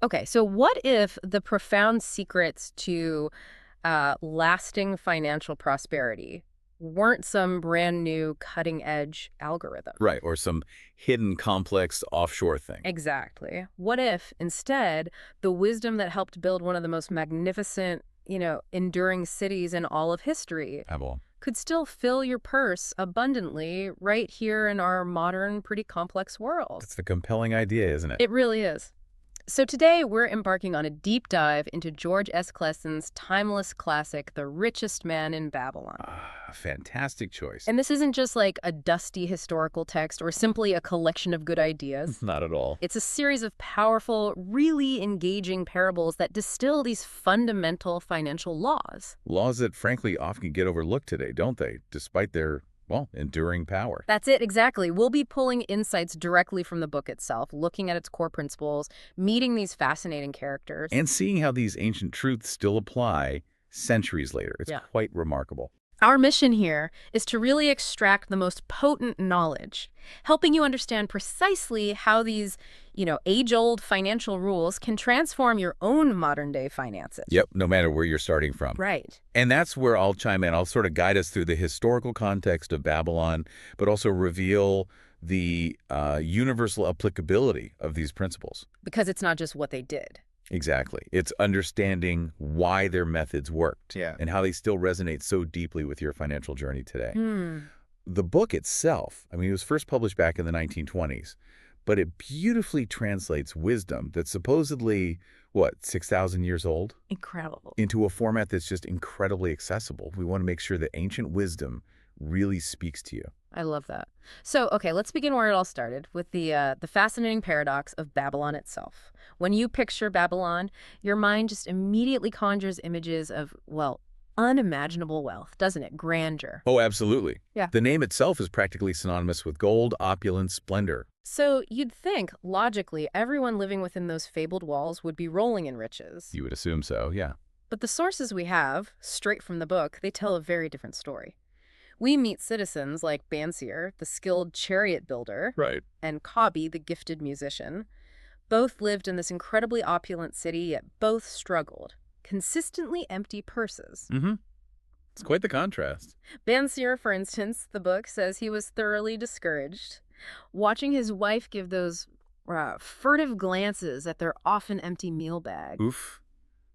Okay, so what if the profound secrets to lasting financial prosperity weren't some brand new cutting edge algorithm? Right, or some hidden complex offshore thing. Exactly. What if instead the wisdom that helped build one of the most magnificent, enduring cities in all of history Babylon. could still fill your purse abundantly right here in our modern, pretty complex world? That's the compelling idea, isn't it? It really is. So today we're embarking on a deep dive into George S. Clason's timeless classic, The Richest Man in Babylon. Ah, fantastic choice. And this isn't just like a dusty historical text or simply a collection of good ideas. Not at all. It's a series of powerful, really engaging parables that distill these fundamental financial laws. Laws that, frankly, often get overlooked today, don't they? Despite their, well, enduring power. That's it, exactly. We'll be pulling insights directly from the book itself, looking at its core principles, meeting these fascinating characters. And seeing how these ancient truths still apply centuries later. It's Yeah. quite remarkable. Our mission here is to really extract the most potent knowledge, helping you understand precisely how these, age-old financial rules can transform your own modern-day finances. Yep, no matter where you're starting from. Right. And that's where I'll chime in. I'll sort of guide us through the historical context of Babylon, but also reveal the universal applicability of these principles. Because it's not just what they did. Exactly. It's understanding why their methods worked. Yeah. And how they still resonate so deeply with your financial journey today. Hmm. The book itself, I mean, it was first published back in the 1920s, but it beautifully translates wisdom that's supposedly, 6,000 years old, Incredible. into a format that's just incredibly accessible. We want to make sure that ancient wisdom really speaks to you. I love that. So, okay, let's begin where it all started, with the fascinating paradox of Babylon itself. When you picture Babylon, your mind just immediately conjures images of, well, unimaginable wealth, doesn't it? Grandeur. Oh, absolutely. Yeah. The name itself is practically synonymous with gold, opulence, splendor. So you'd think, logically, everyone living within those fabled walls would be rolling in riches. You would assume so, yeah. But the sources we have, straight from the book, they tell a very different story. We meet citizens like Bansier, the skilled chariot builder, Right. and Cobby, the gifted musician. Both lived in this incredibly opulent city, yet both struggled. Consistently empty purses. Mm-hmm. It's quite the contrast. Bansier, for instance, the book says he was thoroughly discouraged. Watching his wife give those furtive glances at their often empty meal bag. Oof.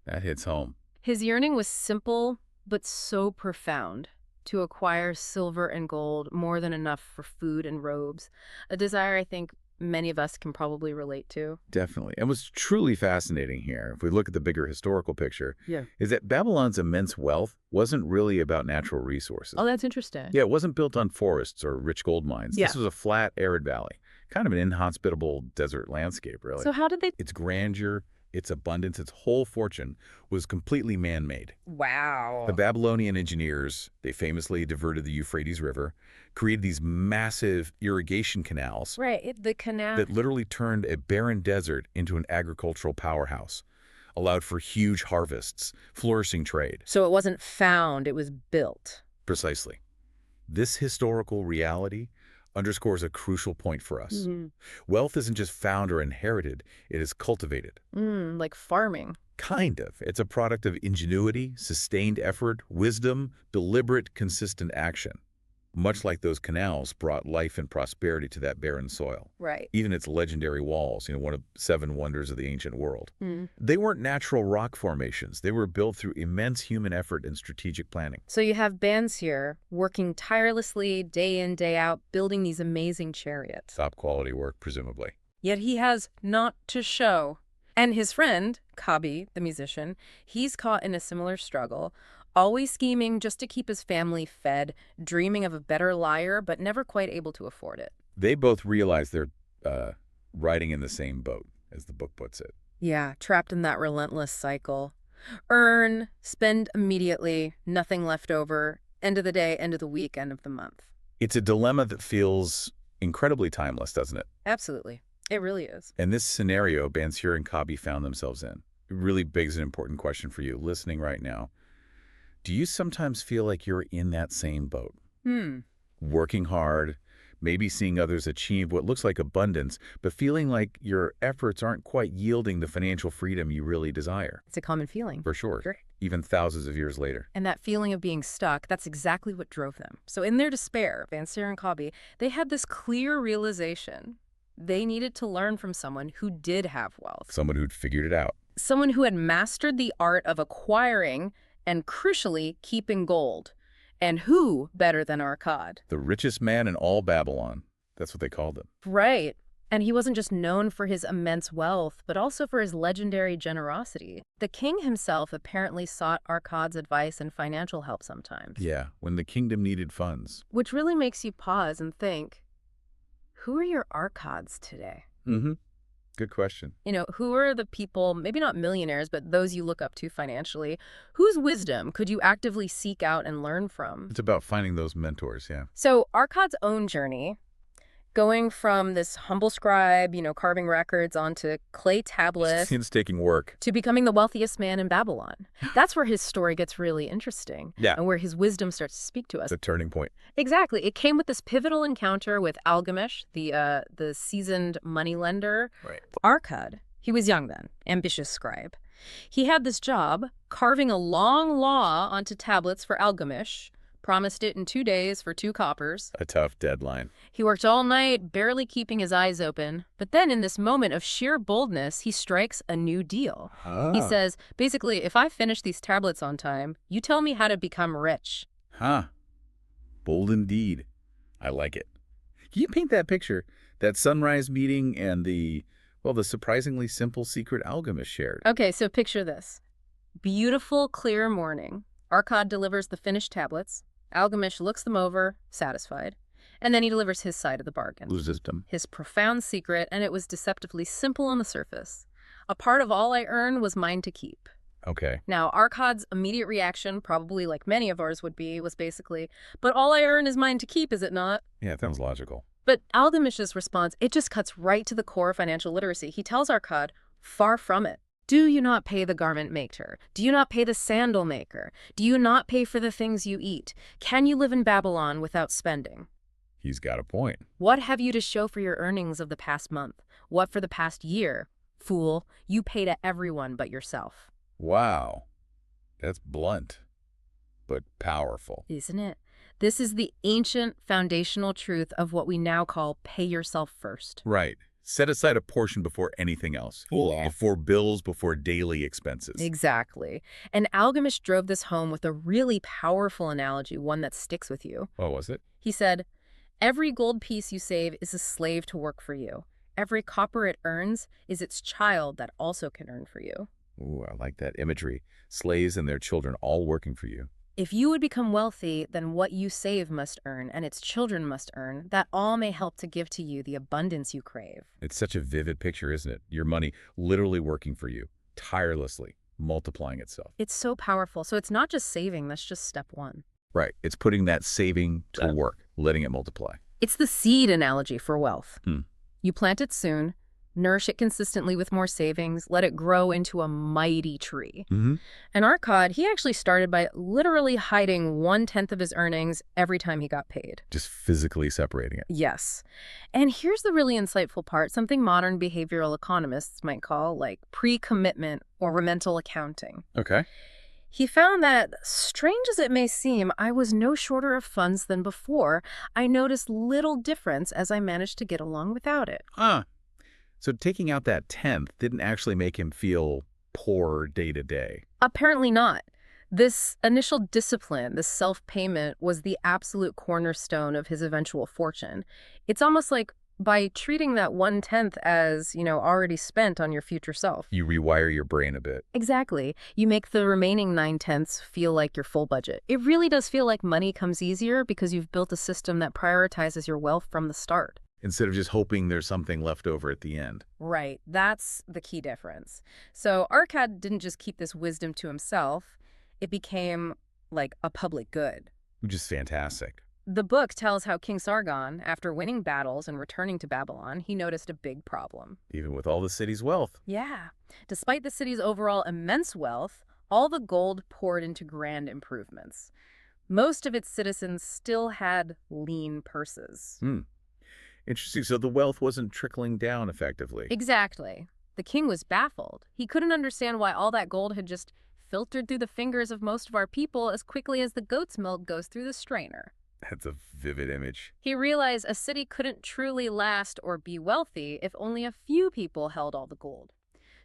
That hits home. His yearning was simple, but so profound. To acquire silver and gold, more than enough for food and robes. A desire I think many of us can probably relate to. Definitely. And what's truly fascinating here, if we look at the bigger historical picture, Yeah. is that Babylon's immense wealth wasn't really about natural resources. Oh, that's interesting. Yeah, it wasn't built on forests or rich gold mines. Yeah. This was a flat, arid valley. Kind of an inhospitable desert landscape, really. So how did they... Its grandeur, its abundance, its whole fortune was completely man-made. Wow. The Babylonian engineers, they famously diverted the Euphrates River, created these massive irrigation canals Right, the canal... that literally turned a barren desert into an agricultural powerhouse, allowed for huge harvests, flourishing trade. So it wasn't found, it was built. Precisely. This historical reality underscores a crucial point for us. Wealth isn't just found or inherited, it is cultivated. Like farming. Kind of. It's a product of ingenuity, sustained effort, wisdom, deliberate, consistent action. Much like those canals brought life and prosperity to that barren soil. Right. Even its legendary walls, one of 7 wonders of the ancient world. They weren't natural rock formations. They were built through immense human effort and strategic planning. So you have bands here working tirelessly day in, day out, building these amazing chariots. Top quality work, presumably. Yet he has naught to show. And his friend, Cobby, the musician, he's caught in a similar struggle, always scheming just to keep his family fed, dreaming of a better lyre, but never quite able to afford it. They both realize they're riding in the same boat, as the book puts it. Yeah, trapped in that relentless cycle. Earn, spend immediately, nothing left over, end of the day, end of the week, end of the month. It's a dilemma that feels incredibly timeless, doesn't it? Absolutely. It really is. And this scenario Bansier and Cobby found themselves in, it really begs an important question for you listening right now. Do you sometimes feel like you're in that same boat? Working hard, Maybe seeing others achieve what looks like abundance, but feeling like your efforts aren't quite yielding the financial freedom you really desire. It's a common feeling. For sure. Sure. Even thousands of years later. And that feeling of being stuck, that's exactly what drove them. So in their despair, Vansir and Cobby, they had this clear realization. They needed to learn from someone who did have wealth. Someone who'd figured it out. Someone who had mastered the art of acquiring and, crucially, keeping gold. And who better than Arkad? The richest man in all Babylon. That's what they called him. Right. And he wasn't just known for his immense wealth, but also for his legendary generosity. The king himself apparently sought Arkad's advice and financial help sometimes. Yeah, when the kingdom needed funds. Which really makes you pause and think, who are your Arkads today? Mm-hmm. Good question. You know, who are the people, maybe not millionaires, but those you look up to financially, whose wisdom could you actively seek out and learn from? It's about finding those mentors, yeah. So Arkad's own journey, going from this humble scribe, carving records onto clay tablets, Painstaking work. to becoming the wealthiest man in Babylon. That's where his story gets really interesting. Yeah. And where his wisdom starts to speak to us. It's a turning point. Exactly. It came with this pivotal encounter with Algamish, the seasoned moneylender. Right. Arkad, he was young then, ambitious scribe. He had this job, carving a long law onto tablets for Algamish, promised it in 2 days for 2 coppers. A tough deadline. He worked all night, barely keeping his eyes open. But then in this moment of sheer boldness, he strikes a new deal. He says, basically, if I finish these tablets on time, you tell me how to become rich. Huh. Bold indeed. I like it. Can you paint that picture? That sunrise meeting and the surprisingly simple secret Alchemist shared. Okay, so picture this. Beautiful, clear morning. Arkad delivers the finished tablets. Algamish looks them over, satisfied. And then he delivers his side of the bargain. Loses them. His profound secret, and it was deceptively simple on the surface. A part of all I earn was mine to keep. Okay. Now, Arkad's immediate reaction, probably like many of ours would be, was basically, but all I earn is mine to keep, is it not? Yeah, it sounds logical. But Algamish's response, it just cuts right to the core of financial literacy. He tells Arkad, far from it. Do you not pay the garment maker? Do you not pay the sandal maker? Do you not pay for the things you eat? Can you live in Babylon without spending? He's got a point. What have you to show for your earnings of the past month? What for the past year? Fool, you pay to everyone but yourself. Wow. That's blunt, but powerful. Isn't it? This is the ancient foundational truth of what we now call pay yourself first. Right. Set aside a portion before anything else. Yeah. Before bills, before daily expenses. Exactly. And Algamish drove this home with a really powerful analogy, one that sticks with you. Oh, was it? He said, every gold piece you save is a slave to work for you. Every copper it earns is its child that also can earn for you. Ooh, I like that imagery. Slaves and their children all working for you. If you would become wealthy, then what you save must earn, and its children must earn. That all may help to give to you the abundance you crave. It's such a vivid picture, isn't it? Your money literally working for you, tirelessly, multiplying itself. It's so powerful. So it's not just saving, that's just step one. Right. It's putting that saving to work, letting it multiply. It's the seed analogy for wealth. Hmm. You plant it soon, nourish it consistently with more savings, let it grow into a mighty tree. Mm-hmm. And Arkad, he actually started by literally hiding 1/10 of his earnings every time he got paid. Just physically separating it. Yes. And here's the really insightful part, something modern behavioral economists might call like pre-commitment or mental accounting. Okay. He found that, strange as it may seem, I was no shorter of funds than before. I noticed little difference as I managed to get along without it. Huh. So taking out that 10th didn't actually make him feel poor day to day. Apparently not. This initial discipline, this self-payment, was the absolute cornerstone of his eventual fortune. It's almost like by treating that 1/10 as, already spent on your future self. You rewire your brain a bit. Exactly. You make the remaining 9/10 feel like your full budget. It really does feel like money comes easier because you've built a system that prioritizes your wealth from the start. Instead of just hoping there's something left over at the end. Right. That's the key difference. So Arkad didn't just keep this wisdom to himself. It became like a public good. Which is fantastic. The book tells how King Sargon, after winning battles and returning to Babylon, he noticed a big problem. Even with all the city's wealth. Yeah. Despite the city's overall immense wealth, all the gold poured into grand improvements. Most of its citizens still had lean purses. Interesting. So the wealth wasn't trickling down effectively. Exactly. The king was baffled. He couldn't understand why all that gold had just filtered through the fingers of most of our people as quickly as the goat's milk goes through the strainer. That's a vivid image. He realized a city couldn't truly last or be wealthy if only a few people held all the gold.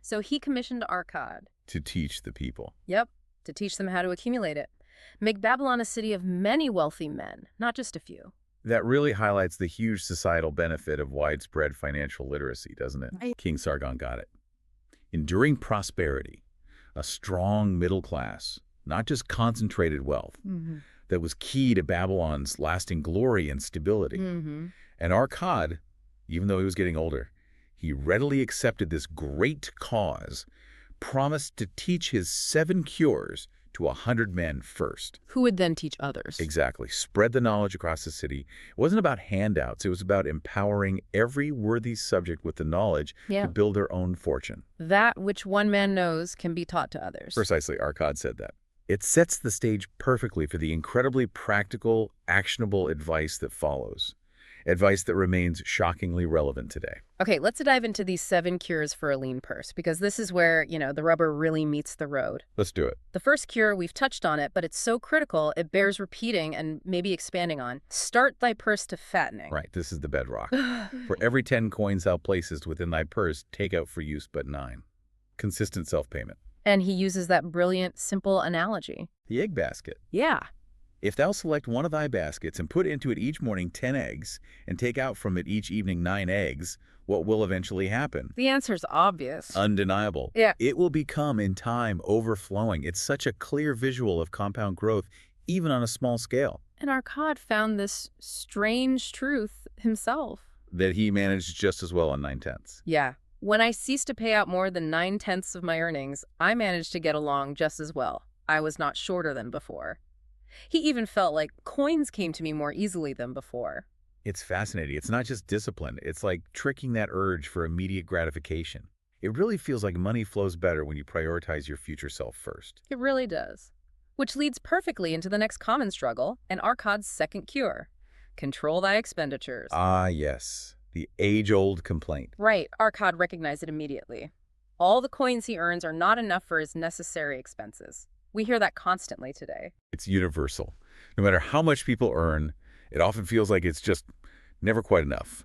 So he commissioned Arcad. To teach the people. Yep, to teach them how to accumulate it. Make Babylon a city of many wealthy men, not just a few. That really highlights the huge societal benefit of widespread financial literacy, doesn't it? King Sargon got it. Enduring prosperity, a strong middle class, not just concentrated wealth, that was key to Babylon's lasting glory and stability. And Arcad, even though he was getting older, he readily accepted this great cause, promised to teach his 7 cures to 100 men first. Who would then teach others? Exactly. Spread the knowledge across the city. It wasn't about handouts. It was about empowering every worthy subject with the knowledge to build their own fortune. That which one man knows can be taught to others. Precisely. Arcad said that. It sets the stage perfectly for the incredibly practical, actionable advice that follows. Advice that remains shockingly relevant today. Okay, let's dive into these 7 cures for a lean purse, because this is where, the rubber really meets the road. Let's do it. The first cure, we've touched on it, but it's so critical, it bears repeating and maybe expanding on. Start thy purse to fattening. Right, this is the bedrock. For every 10 coins thou placest within thy purse, take out for use but 9. Consistent self-payment. And he uses that brilliant, simple analogy. The egg basket. Yeah. If thou select one of thy baskets and put into it each morning 10 eggs, and take out from it each evening 9 eggs, what will eventually happen? The answer's obvious. Undeniable. Yeah. It will become, in time, overflowing. It's such a clear visual of compound growth, even on a small scale. And Arcad found this strange truth himself. That he managed just as well on 9/10. Yeah. When I ceased to pay out more than 9/10 of my earnings, I managed to get along just as well. I was not shorter than before. He even felt like coins came to me more easily than before. It's fascinating. It's not just discipline. It's like tricking that urge for immediate gratification. It really feels like money flows better when you prioritize your future self first. It really does. Which leads perfectly into the next common struggle and Arcad's second cure. Control thy expenditures. Ah, yes. The age-old complaint. Right. Arcad recognized it immediately. All the coins he earns are not enough for his necessary expenses. We hear that constantly today. It's universal. No matter how much people earn, it often feels like it's just never quite enough.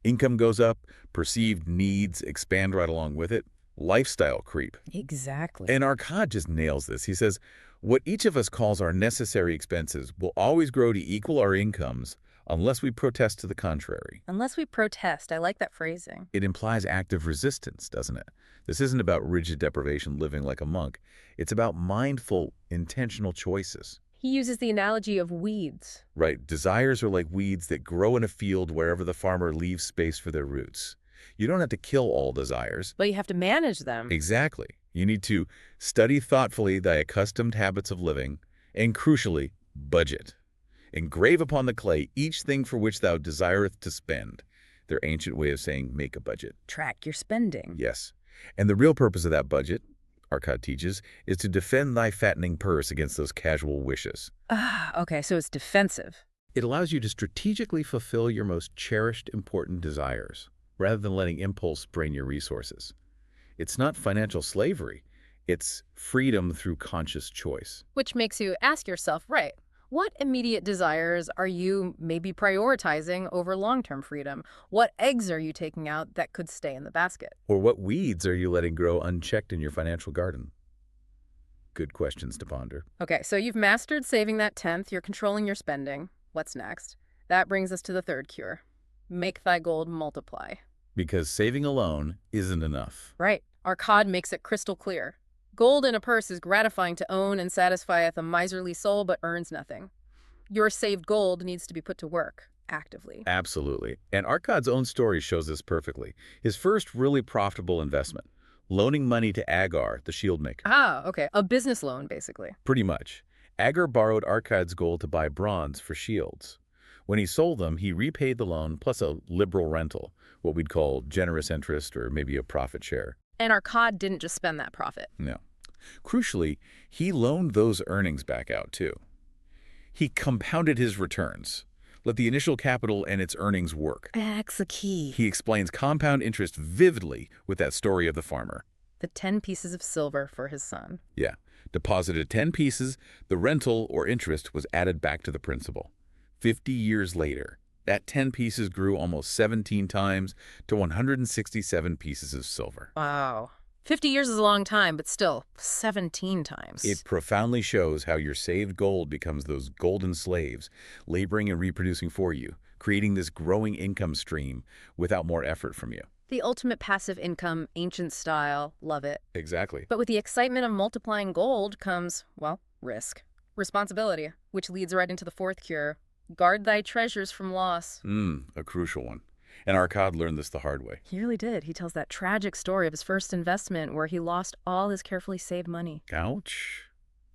Income goes up, perceived needs expand right along with it, lifestyle creep. Exactly. And Arcad just nails this. He says, what each of us calls our necessary expenses will always grow to equal our incomes unless we protest to the contrary. Unless we protest. I like that phrasing. It implies active resistance, doesn't it? This isn't about rigid deprivation living like a monk. It's about mindful, intentional choices. He uses the analogy of weeds. Right. Desires are like weeds that grow in a field wherever the farmer leaves space for their roots. You don't have to kill all desires. But you have to manage them. Exactly. You need to study thoughtfully thy accustomed habits of living, and crucially, budget. Engrave upon the clay each thing for which thou desireth to spend. Their ancient way of saying make a budget. Track your spending. Yes. And the real purpose of that budget, Arcad teaches, is to defend thy fattening purse against those casual wishes. Okay, so it's defensive. It allows you to strategically fulfill your most cherished, important desires, rather than letting impulse drain your resources. It's not financial slavery. It's freedom through conscious choice. Which makes you ask yourself, right, what immediate desires are you maybe prioritizing over long-term freedom? What eggs are you taking out that could stay in the basket? Or what weeds are you letting grow unchecked in your financial garden? Good questions to ponder. Okay, so you've mastered saving that 10th, you're controlling your spending. What's next? That brings us to the third cure. Make thy gold multiply. Because saving alone isn't enough. Right. Arcad makes it crystal clear. Gold in a purse is gratifying to own and satisfieth a miserly soul, but earns nothing. Your saved gold needs to be put to work, actively. Absolutely. And Arcad's own story shows this perfectly. His first really profitable investment, loaning money to Agar, the shield maker. Ah, okay. A business loan, basically. Pretty much. Agar borrowed Arcad's gold to buy bronze for shields. When he sold them, he repaid the loan plus a liberal rental, what we'd call generous interest or maybe a profit share. And Arcad didn't just spend that profit. No. Crucially, he loaned those earnings back out too. He compounded his returns, Let the initial capital and its earnings work. That's the key. He explains compound interest vividly with that story of the farmer. The 10 pieces of silver for his son. Yeah. Deposited 10 pieces, the rental or interest was added back to the principal. 50 years later, that 10 pieces grew almost 17 times to 167 pieces of silver. Wow. 50 years is a long time, but still, 17 times. It profoundly shows how your saved gold becomes those golden slaves, laboring and reproducing for you, creating this growing income stream without more effort from you. The ultimate passive income, ancient style, love it. Exactly. But with the excitement of multiplying gold comes, well, risk. Responsibility, which leads right into the fourth cure. Guard thy treasures from loss. A crucial one. And Arcad learned this the hard way. He really did. He tells that tragic story of his first investment where he lost all his carefully saved money. Ouch.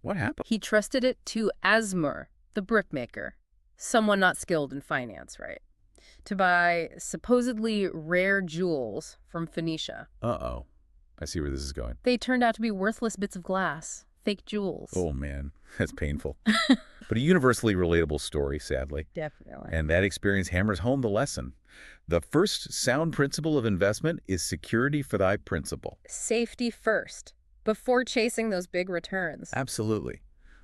What happened? He trusted it to Asmur, the brickmaker, someone not skilled in finance, right? To buy supposedly rare jewels from Phoenicia. Uh-oh. I see where this is going. They turned out to be worthless bits of glass, fake jewels. Oh, man. That's painful. But a universally relatable story, sadly. Definitely. And that experience hammers home the lesson. The first sound principle of investment is security for thy principal. Safety first, before chasing those big returns. Absolutely.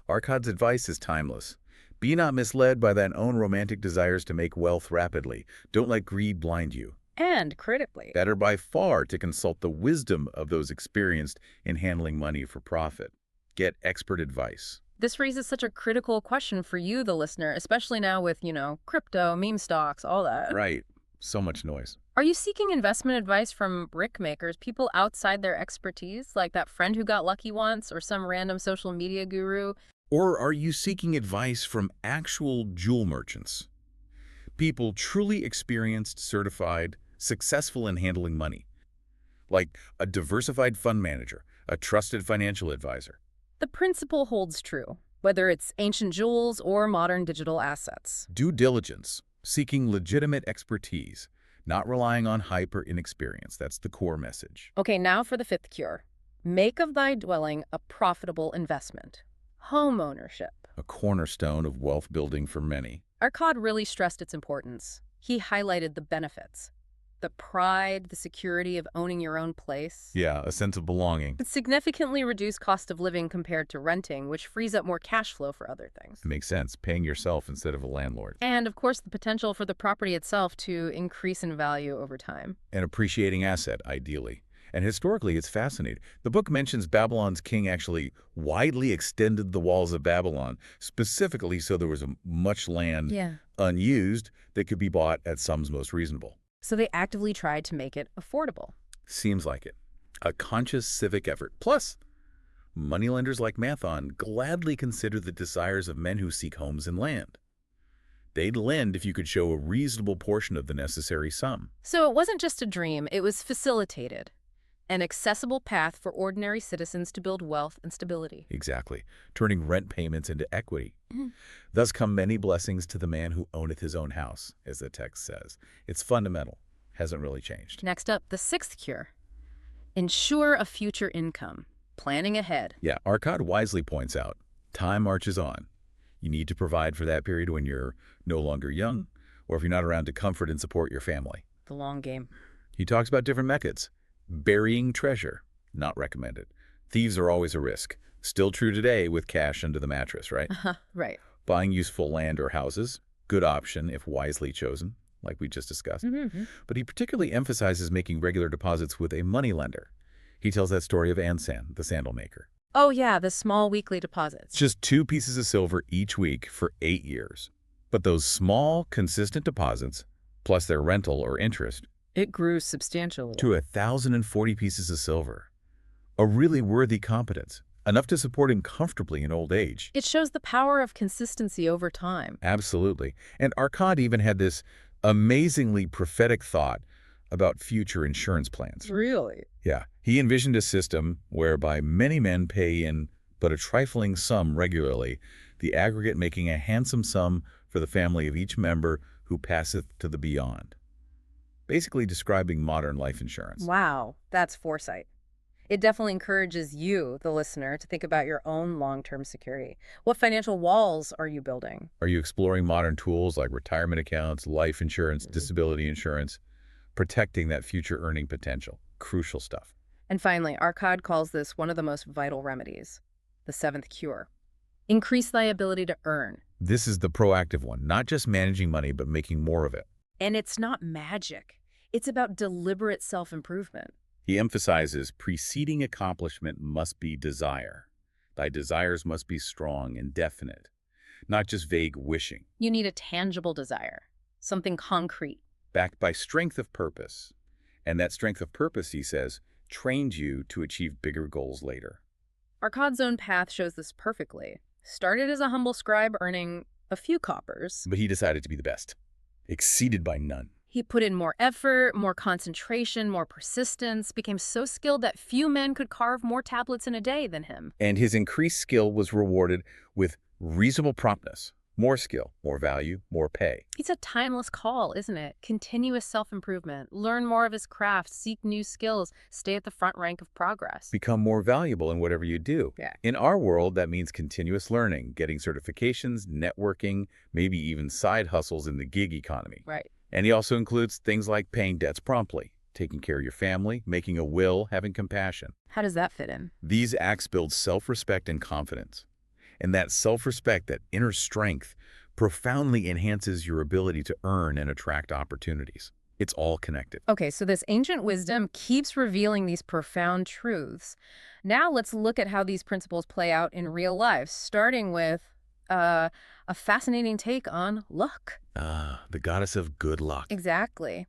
Arcad's advice is timeless. Be not misled by thine own romantic desires to make wealth rapidly. Don't let greed blind you. And critically. Better by far to consult the wisdom of those experienced in handling money for profit. Get expert advice. This raises such a critical question for you, the listener, especially now with, crypto, meme stocks, all that. Right. So much noise. Are you seeking investment advice from brick makers, people outside their expertise, like that friend who got lucky once or some random social media guru? Or are you seeking advice from actual jewel merchants? People truly experienced, certified, successful in handling money. Like a diversified fund manager, a trusted financial advisor. The principle holds true, whether it's ancient jewels or modern digital assets. Due diligence, seeking legitimate expertise, not relying on hype or inexperience. That's the core message. Okay, now for the fifth cure. Make of thy dwelling a profitable investment. Home ownership. A cornerstone of wealth building for many. Arcad really stressed its importance. He highlighted the benefits. The pride, the security of owning your own place. Yeah, a sense of belonging. It significantly reduced cost of living compared to renting, which frees up more cash flow for other things. It makes sense, paying yourself instead of a landlord. And, of course, the potential for the property itself to increase in value over time. An appreciating asset, ideally. And historically, it's fascinating. The book mentions Babylon's king actually widely extended the walls of Babylon, specifically so there was much land unused that could be bought at sums most reasonable. So they actively tried to make it affordable. Seems like it. A conscious civic effort. Plus, moneylenders like Mathon gladly consider the desires of men who seek homes and land. They'd lend if you could show a reasonable portion of the necessary sum. So it wasn't just a dream, it was facilitated. An accessible path for ordinary citizens to build wealth and stability. Exactly, turning rent payments into equity. Thus come many blessings to the man who owneth his own house, as the text says. It's fundamental, hasn't really changed. Next up, the sixth cure. Ensure a future income, planning ahead. Yeah, Arcad wisely points out, time marches on. You need to provide for that period when you're no longer young, or if you're not around to comfort and support your family. The long game. He talks about different methods. Burying treasure, not recommended. Thieves are always a risk. Still true today with cash under the mattress, right? Right. Buying useful land or houses, good option if wisely chosen, like we just discussed. But he particularly emphasizes making regular deposits with a moneylender. He tells that story of Ansan, the sandal maker. Oh yeah, the small weekly deposits. Just 2 pieces of silver each week for 8 years. But those small, consistent deposits, plus their rental or interest, it grew substantially. to 1,040 pieces of silver. A really worthy competence, enough to support him comfortably in old age. It shows the power of consistency over time. Absolutely. And Arcad even had this amazingly prophetic thought about future insurance plans. Really? Yeah. He envisioned a system whereby many men pay in but a trifling sum regularly, the aggregate making a handsome sum for the family of each member who passeth to the beyond. Basically describing modern life insurance. Wow, that's foresight. It definitely encourages you, the listener, to think about your own long-term security. What financial walls are you building? Are you exploring modern tools like retirement accounts, life insurance, disability insurance, protecting that future earning potential? Crucial stuff. And finally, Arcad calls this one of the most vital remedies, the seventh cure. Increase thy ability to earn. This is the proactive one, not just managing money, but making more of it. And it's not magic. It's about deliberate self-improvement. He emphasizes preceding accomplishment must be desire. Thy desires must be strong and definite, not just vague wishing. You need a tangible desire, something concrete. Backed by strength of purpose. And that strength of purpose, he says, trained you to achieve bigger goals later. Arcad's own path shows this perfectly. Started as a humble scribe earning a few coppers. But he decided to be the best, exceeded by none. He put in more effort, more concentration, more persistence, became so skilled that few men could carve more tablets in a day than him. And his increased skill was rewarded with reasonable promptness. More skill, more value, more pay. It's a timeless call, isn't it? Continuous self-improvement. Learn more of his craft, seek new skills, stay at the front rank of progress. Become more valuable in whatever you do. Yeah. In our world, that means continuous learning, getting certifications, networking, maybe even side hustles in the gig economy. Right. And he also includes things like paying debts promptly, taking care of your family, making a will, having compassion. How does that fit in? These acts build self-respect and confidence. And that self-respect, that inner strength, profoundly enhances your ability to earn and attract opportunities. It's all connected. Okay, so this ancient wisdom keeps revealing these profound truths. Now let's look at how these principles play out in real life, starting with a fascinating take on luck. The goddess of good luck. Exactly.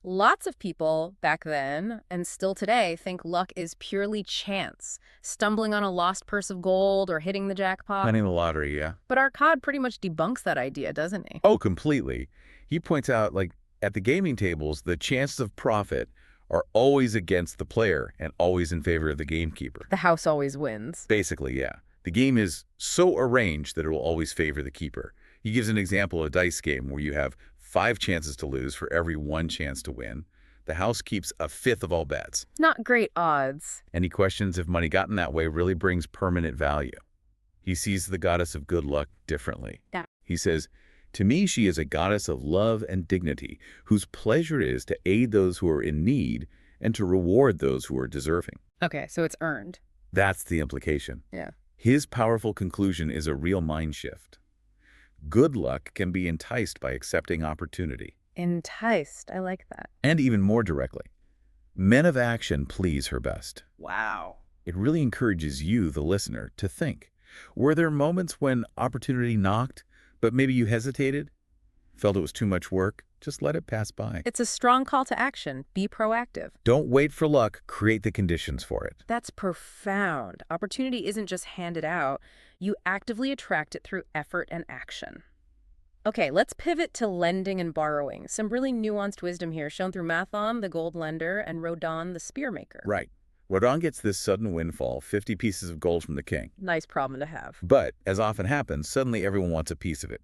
Lots of people back then, and still today, think luck is purely chance, stumbling on a lost purse of gold or hitting the jackpot. Winning the lottery, yeah. But Arcad pretty much debunks that idea, doesn't he? Oh, completely. He points out, like, at the gaming tables, the chances of profit are always against the player and always in favor of the gamekeeper. The house always wins. Basically, yeah. The game is so arranged that it will always favor the keeper. He gives an example of a dice game where you have 5 chances to lose for every 1 chance to win. The house keeps a fifth of all bets. Not great odds. And he questions if money gotten that way really brings permanent value. He sees the goddess of good luck differently. Yeah. He says, "To me, she is a goddess of love and dignity, whose pleasure is to aid those who are in need and to reward those who are deserving." Okay, so it's earned. That's the implication. Yeah. His powerful conclusion is a real mind shift. Good luck can be enticed by accepting opportunity. Enticed. I like that. And even more directly, men of action please her best. Wow. It really encourages you, the listener, to think. Were there moments when opportunity knocked, but maybe you hesitated? Felt it was too much work? Just let it pass by. It's a strong call to action. Be proactive. Don't wait for luck. Create the conditions for it. That's profound. Opportunity isn't just handed out. You actively attract it through effort and action. Okay, let's pivot to lending and borrowing. Some really nuanced wisdom here shown through Mathon, the gold lender, and Rodin, the spear maker. Right. Rodin gets this sudden windfall, 50 pieces of gold from the king. Nice problem to have. But, as often happens, suddenly everyone wants a piece of it.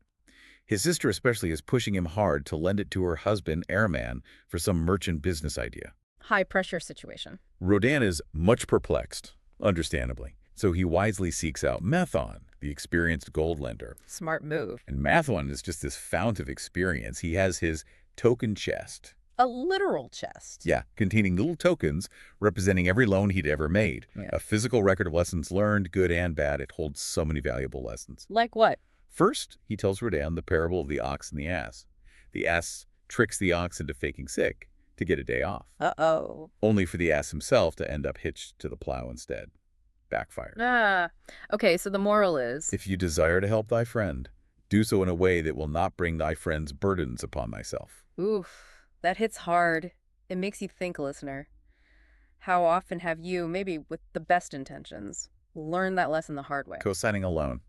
His sister especially is pushing him hard to lend it to her husband, Airman, for some merchant business idea. High pressure situation. Rodin is much perplexed, understandably. So he wisely seeks out Mathon, the experienced gold lender. Smart move. And Mathon is just this fount of experience. He has his token chest. A literal chest. Yeah, containing little tokens representing every loan he'd ever made. Yeah. A physical record of lessons learned, good and bad. It holds so many valuable lessons. Like what? First, he tells Rodin the parable of the ox and the ass. The ass tricks the ox into faking sick to get a day off. Uh-oh. Only for the ass himself to end up hitched to the plow instead. Backfired. Okay, so the moral is... If you desire to help thy friend, do so in a way that will not bring thy friend's burdens upon thyself. Oof, that hits hard. It makes you think, listener. How often have you, maybe with the best intentions, learned that lesson the hard way? Co-signing a loan.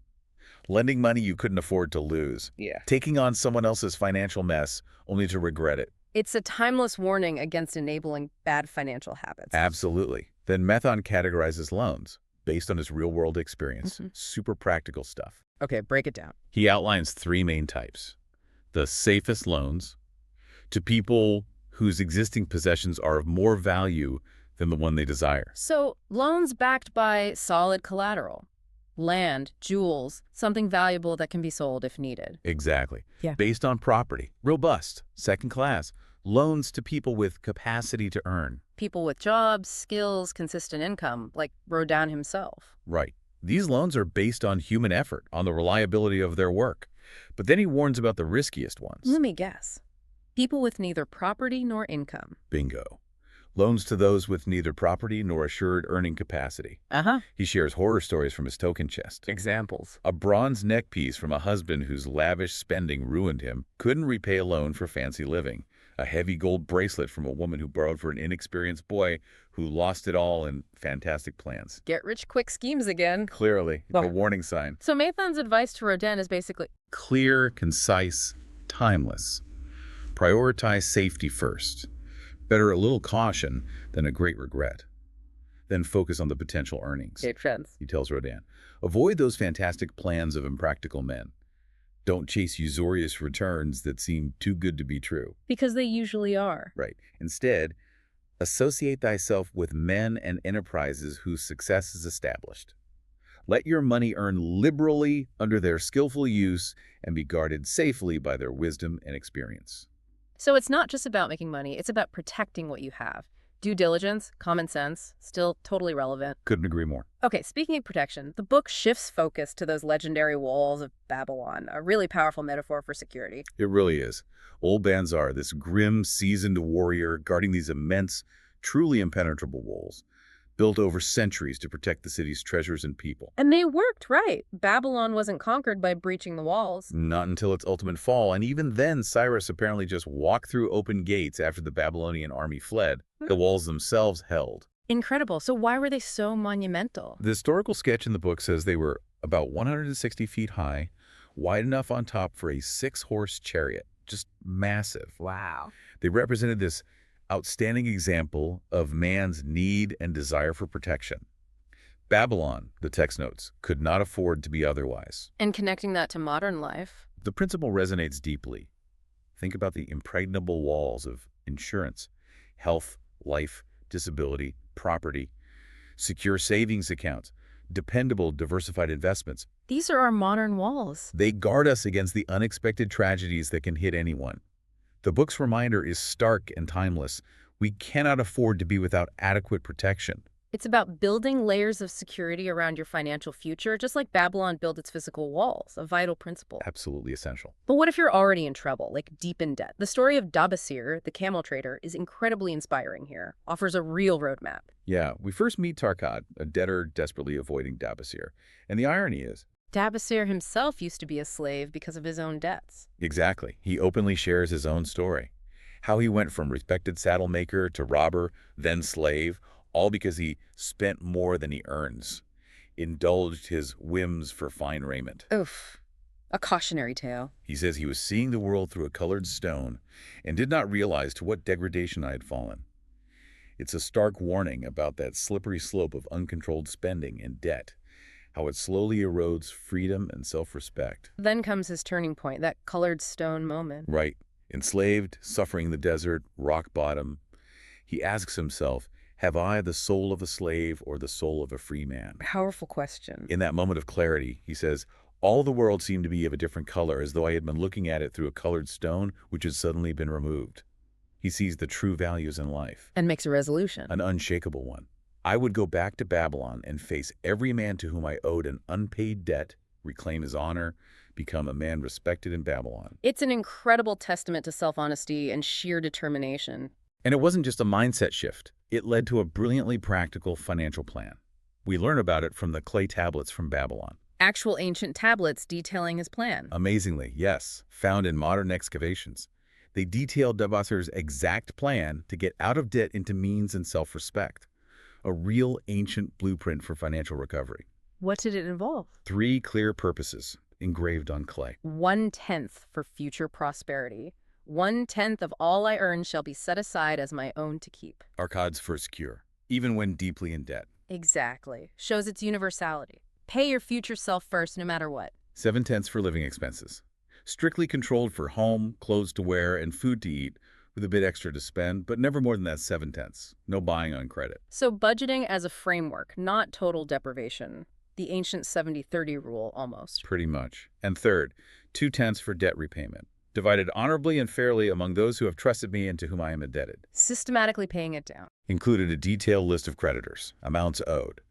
Lending money you couldn't afford to lose. Yeah. Taking on someone else's financial mess only to regret it. It's a timeless warning against enabling bad financial habits. Absolutely. Then Mathon categorizes loans based on his real-world experience. Super practical stuff. Okay, break it down. He outlines 3 main types. The safest loans, to people whose existing possessions are of more value than the one they desire. So, loans backed by solid collateral, land, jewels, something valuable that can be sold if needed. Exactly. Yeah. Based on property, robust, second class, loans to people with capacity to earn. People with jobs, skills, consistent income, like Rodin himself. Right. These loans are based on human effort, on the reliability of their work. But then he warns about the riskiest ones. Let me guess. People with neither property nor income. Bingo. Loans to those with neither property nor assured earning capacity. Uh-huh. He shares horror stories from his token chest. Examples. A bronze neck piece from a husband whose lavish spending ruined him, couldn't repay a loan for fancy living. A heavy gold bracelet from a woman who borrowed for an inexperienced boy who lost it all in fantastic plans. Get-rich-quick schemes again. Clearly, Oh. a warning sign. So Mathan's advice to Rodin is basically, Clear, concise, timeless. Prioritize safety first. Better a little caution than a great regret. Then focus on the potential earnings. Great friends. He tells Rodin. Avoid those fantastic plans of impractical men. Don't chase usurious returns that seem too good to be true. Because they usually are. Right. Instead, associate thyself with men and enterprises whose success is established. Let your money earn liberally under their skillful use and be guarded safely by their wisdom and experience. So it's not just about making money, it's about protecting what you have. Due diligence, common sense, still totally relevant. Couldn't agree more. Okay, speaking of protection, the book shifts focus to those legendary walls of Babylon, a really powerful metaphor for security. It really is. Old Banzar, this grim, seasoned warrior guarding these immense, truly impenetrable walls, built over centuries to protect the city's treasures and people. And they worked, right? Babylon wasn't conquered by breaching the walls. Not until its ultimate fall, and even then Cyrus apparently just walked through open gates after the Babylonian army fled. The walls themselves held. Incredible. So why were they so monumental? The historical sketch in the book says they were about 160 feet high, wide enough on top for a 6-horse chariot. Just massive. Wow. They represented this outstanding example of man's need and desire for protection. Babylon, the text notes, could not afford to be otherwise. And connecting that to modern life. The principle resonates deeply. Think about the impregnable walls of insurance, health, life, disability, property, secure savings accounts, dependable, diversified investments. These are our modern walls. They guard us against the unexpected tragedies that can hit anyone. The book's reminder is stark and timeless. We cannot afford to be without adequate protection. It's about building layers of security around your financial future, just like Babylon built its physical walls, a vital principle. Absolutely essential. But what if you're already in trouble, like deep in debt? The story of Dabasir, the camel trader, is incredibly inspiring here, offers a real roadmap. Yeah, we first meet Tarkad, a debtor desperately avoiding Dabasir. And the irony is, Dabasir himself used to be a slave because of his own debts. exactly, he openly shares his own story. How he went from respected saddle maker to robber, then slave, all because he spent more than he earns, indulged his whims for fine raiment. Oof. A cautionary tale. He says he was seeing the world through a colored stone and did not realize to what degradation I had fallen. It's a stark warning about that slippery slope of uncontrolled spending and debt, how it slowly erodes freedom and self-respect. Then comes his turning point, that colored stone moment. Right. Enslaved, suffering in the desert, rock bottom. He asks himself, have I the soul of a slave or the soul of a free man? Powerful question. In that moment of clarity, he says, all the world seemed to be of a different color, as though I had been looking at it through a colored stone which had suddenly been removed. He sees the true values in life. And makes a resolution. An unshakable one. I would go back to Babylon and face every man to whom I owed an unpaid debt, reclaim his honor, become a man respected in Babylon. It's an incredible testament to self-honesty and sheer determination. And it wasn't just a mindset shift. It led to a brilliantly practical financial plan. We learn about it from the clay tablets from Babylon. Actual ancient tablets detailing his plan. Amazingly, yes, found in modern excavations. They detailed Dabasir's exact plan to get out of debt into means and self-respect. A real ancient blueprint for financial recovery. What did it involve? 3 clear purposes engraved on clay. 1/10 for future prosperity. 1/10 of all I earn shall be set aside as my own to keep. Arcade's first cure, even when deeply in debt. Exactly. Shows its universality. Pay your future self first, no matter what. 7/10 for living expenses. Strictly controlled for home, clothes to wear, and food to eat. with a bit extra to spend, but never more than that 7/10. No buying on credit. So budgeting as a framework, not total deprivation. The ancient 70-30 rule, almost. Pretty much. And third, 2/10 for debt repayment, divided honorably and fairly among those who have trusted me and to whom I am indebted. Systematically paying it down. Included a detailed list of creditors, amounts owed,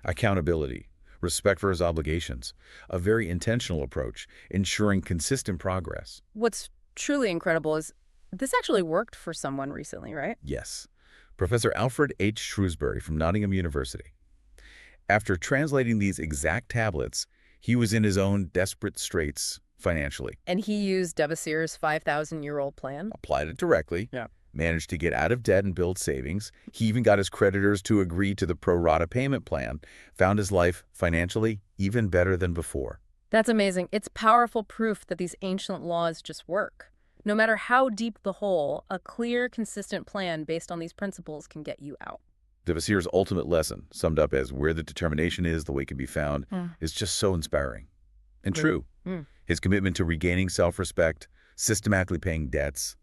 accountability, respect for his obligations, a very intentional approach, ensuring consistent progress. What's truly incredible is this actually worked for someone recently, right? Yes. Professor Alfred H. Shrewsbury from Nottingham University. After translating these exact tablets, he was in his own desperate straits financially. And he used Debussier's 5,000-year-old plan? Applied it directly. Yeah. Managed to get out of debt and build savings. He even got his creditors to agree to the pro rata payment plan. Found his life financially even better than before. That's amazing. It's powerful proof that these ancient laws just work. No matter how deep the hole, a clear, consistent plan based on these principles can get you out. Debussier's ultimate lesson, summed up as where the determination is, the way can be found, is just so inspiring. And true. His commitment to regaining self-respect, systematically paying debts.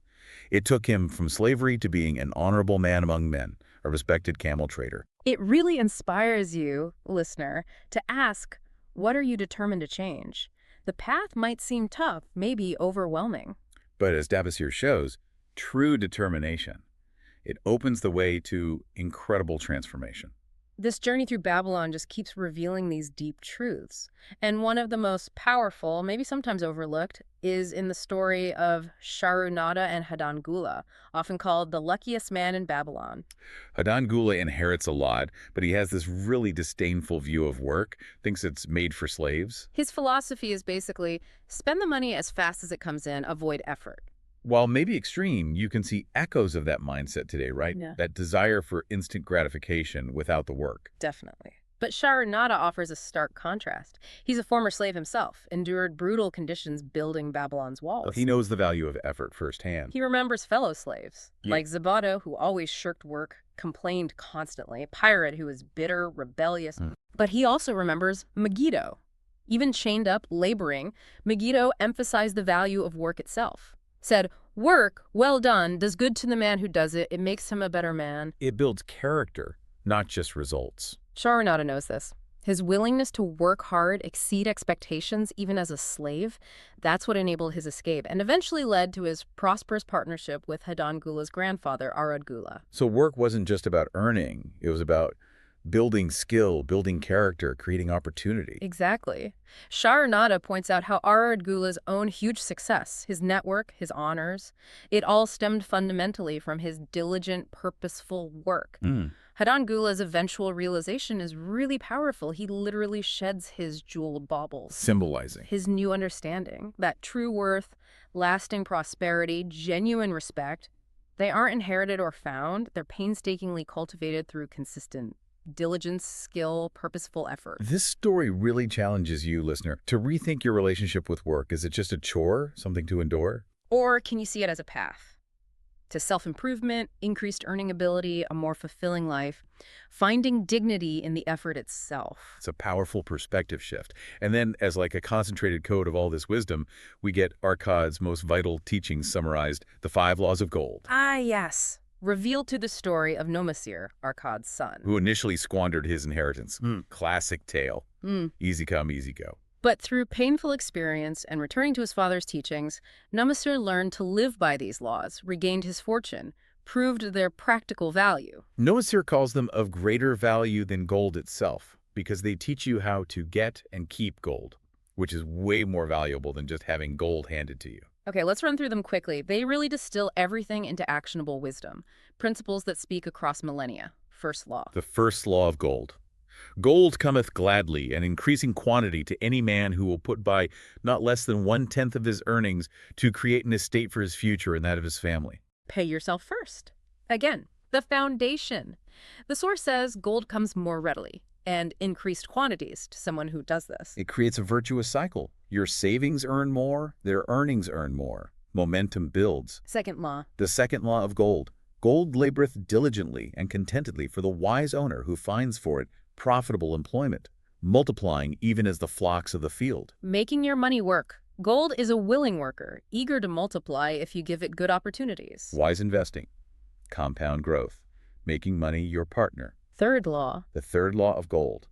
It took him from slavery to being an honorable man among men, a respected camel trader. It really inspires you, listener, to ask, what are you determined to change? The path might seem tough, maybe overwhelming. But as Debussy shows, true determination. It opens the way to incredible transformation. This journey through Babylon just keeps revealing these deep truths. And one of the most powerful, maybe sometimes overlooked, is in the story of Shahrunada and Hadan Gula, often called the luckiest man in Babylon. Hadan Gula inherits a lot, but he has this really disdainful view of work, thinks it's made for slaves. His philosophy is basically, spend the money as fast as it comes in, avoid effort. While maybe extreme, you can see echoes of that mindset today, right? Yeah. That desire for instant gratification without the work. Definitely. But Shahrunada offers a stark contrast. He's a former slave himself, endured brutal conditions building Babylon's walls. He knows the value of effort firsthand. He remembers fellow slaves, like Zabato, who always shirked work, complained constantly, a pirate who was bitter, rebellious. But he also remembers Megiddo. Even chained up, laboring, Megiddo emphasized the value of work itself. Said, work, well done, does good to the man who does it. It makes him a better man. It builds character, not just results. Shahrunada knows this. His willingness to work hard, exceed expectations, even as a slave, that's what enabled his escape and eventually led to his prosperous partnership with Hadan Gula's grandfather, Arad Gula. So work wasn't just about earning. It was about building skill, building character, creating opportunity. Exactly. Shahrunada points out how Arad Gula's own huge success, his network, his honors, it all stemmed fundamentally from his diligent, purposeful work. Hadan Gula's eventual realization is really powerful. He literally sheds his jeweled baubles. Symbolizing his new understanding, that true worth, lasting prosperity, genuine respect, they aren't inherited or found. They're painstakingly cultivated through consistent diligence, skill, purposeful effort. This story really challenges you, listener, to rethink your relationship with work. Is it just a chore, something to endure? Or can you see it as a path to self-improvement, increased earning ability, a more fulfilling life, finding dignity in the effort itself? It's a powerful perspective shift. And then, as like a concentrated code of all this wisdom, we get Arkad's most vital teachings summarized, the 5 laws of gold. Ah, yes. Revealed through the story of Nomasir, Arkad's son. Who initially squandered his inheritance. Classic tale. Easy come, easy go. But through painful experience and returning to his father's teachings, Nomasir learned to live by these laws, regained his fortune, proved their practical value. Nomasir calls them of greater value than gold itself, because they teach you how to get and keep gold, which is way more valuable than just having gold handed to you. Okay, let's run through them quickly. They really distill everything into actionable wisdom, principles that speak across millennia. First law. The first law of gold. Gold cometh gladly and increasing quantity to any man who will put by not less than 1/10 of his earnings to create an estate for his future and that of his family. Pay yourself first. Again, the foundation. The source says gold comes more readily and increased quantities to someone who does this. It creates a virtuous cycle. Your savings earn more, their earnings earn more. Momentum builds. Second law. The second law of gold. Gold laboreth diligently and contentedly for the wise owner who finds for it profitable employment, multiplying even as the flocks of the field. Making your money work. Gold is a willing worker, eager to multiply if you give it good opportunities. Wise investing, compound growth, making money your partner. Third law. The third law of gold.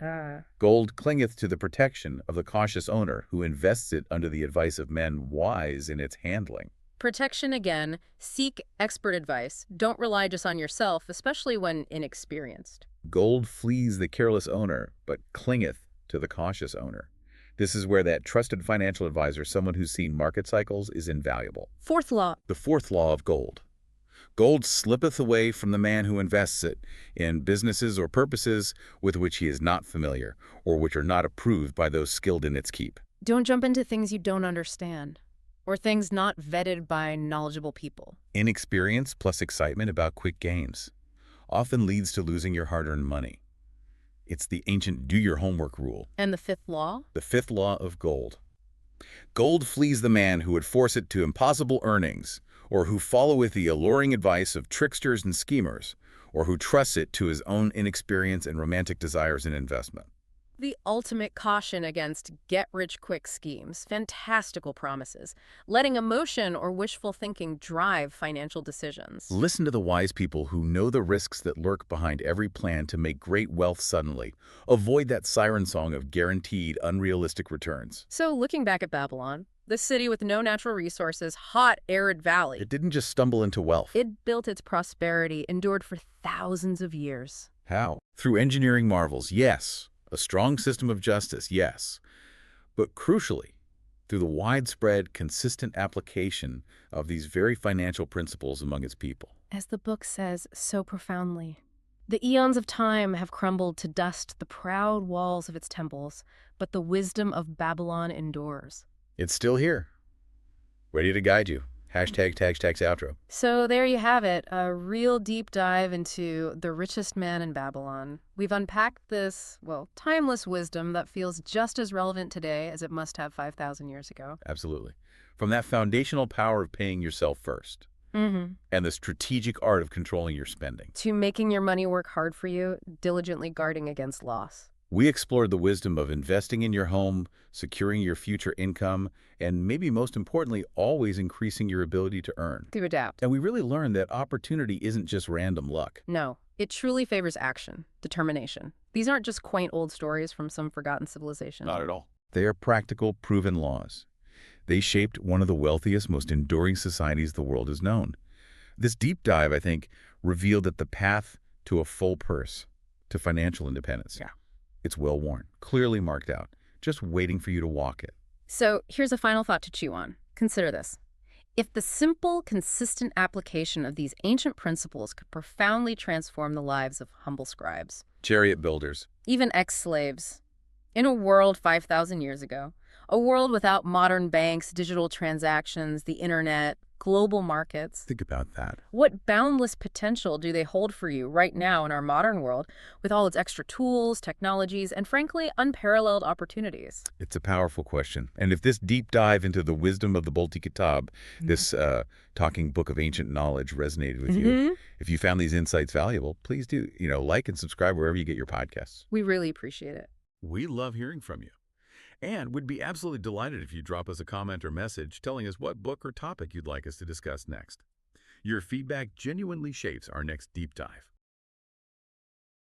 Gold clingeth to the protection of the cautious owner who invests it under the advice of men wise in its handling. Protection again. Seek expert advice. Don't rely just on yourself, especially when inexperienced. Gold flees the careless owner, but clingeth to the cautious owner. This is where that trusted financial advisor, someone who's seen market cycles, is invaluable. Fourth law. The fourth law of gold. Gold slippeth away from the man who invests it in businesses or purposes with which he is not familiar, or which are not approved by those skilled in its keep. Don't jump into things you don't understand, or things not vetted by knowledgeable people. Inexperience plus excitement about quick gains often leads to losing your hard-earned money. It's the ancient do your homework rule. And the fifth law? The fifth law of gold. Gold flees the man who would force it to impossible earnings, or who followeth the alluring advice of tricksters and schemers, or who trusts it to his own inexperience and romantic desires in investment. The ultimate caution against get-rich-quick schemes, fantastical promises, letting emotion or wishful thinking drive financial decisions. Listen to the wise people who know the risks that lurk behind every plan to make great wealth suddenly. Avoid that siren song of guaranteed, unrealistic returns. So looking back at Babylon, the city with no natural resources, hot, arid valley. It didn't just stumble into wealth. It built its prosperity, endured for thousands of years. How? Through engineering marvels, yes. A strong system of justice, yes. But crucially, through the widespread, consistent application of these very financial principles among its people. As the book says so profoundly, the eons of time have crumbled to dust the proud walls of its temples, but the wisdom of Babylon endures. It's still here, ready to guide you. Hashtag tags outro. So there you have it, a real deep dive into the richest man in Babylon. We've unpacked this, well, timeless wisdom that feels just as relevant today as it must have 5,000 years ago. Absolutely. From that foundational power of paying yourself first, and the strategic art of controlling your spending, to making your money work hard for you, diligently guarding against loss. we explored the wisdom of investing in your home, securing your future income, and maybe most importantly, always increasing your ability to earn. To adapt. And we really learned that opportunity isn't just random luck. No, it truly favors action, determination. These aren't just quaint old stories from some forgotten civilization. Not at all. They are practical, proven laws. They shaped one of the wealthiest, most enduring societies the world has known. This deep dive, I think, revealed that the path to a full purse, to financial independence, it's well-worn, clearly marked out, just waiting for you to walk it. So here's a final thought to chew on. Consider this. If the simple, consistent application of these ancient principles could profoundly transform the lives of humble scribes, Chariot builders. even ex-slaves, in a world 5,000 years ago, a world without modern banks, digital transactions, the internet, global markets, Think about that. what boundless potential do they hold for you right now in our modern world with all its extra tools, technologies, and frankly, unparalleled opportunities? It's a powerful question. And if this deep dive into the wisdom of the Bolti Kitab, this talking book of ancient knowledge resonated with you, if you found these insights valuable, please do, like and subscribe wherever you get your podcasts. We really appreciate it. We love hearing from you. And would be absolutely delighted if you drop us a comment or message telling us what book or topic you'd like us to discuss next. Your feedback genuinely shapes our next deep dive.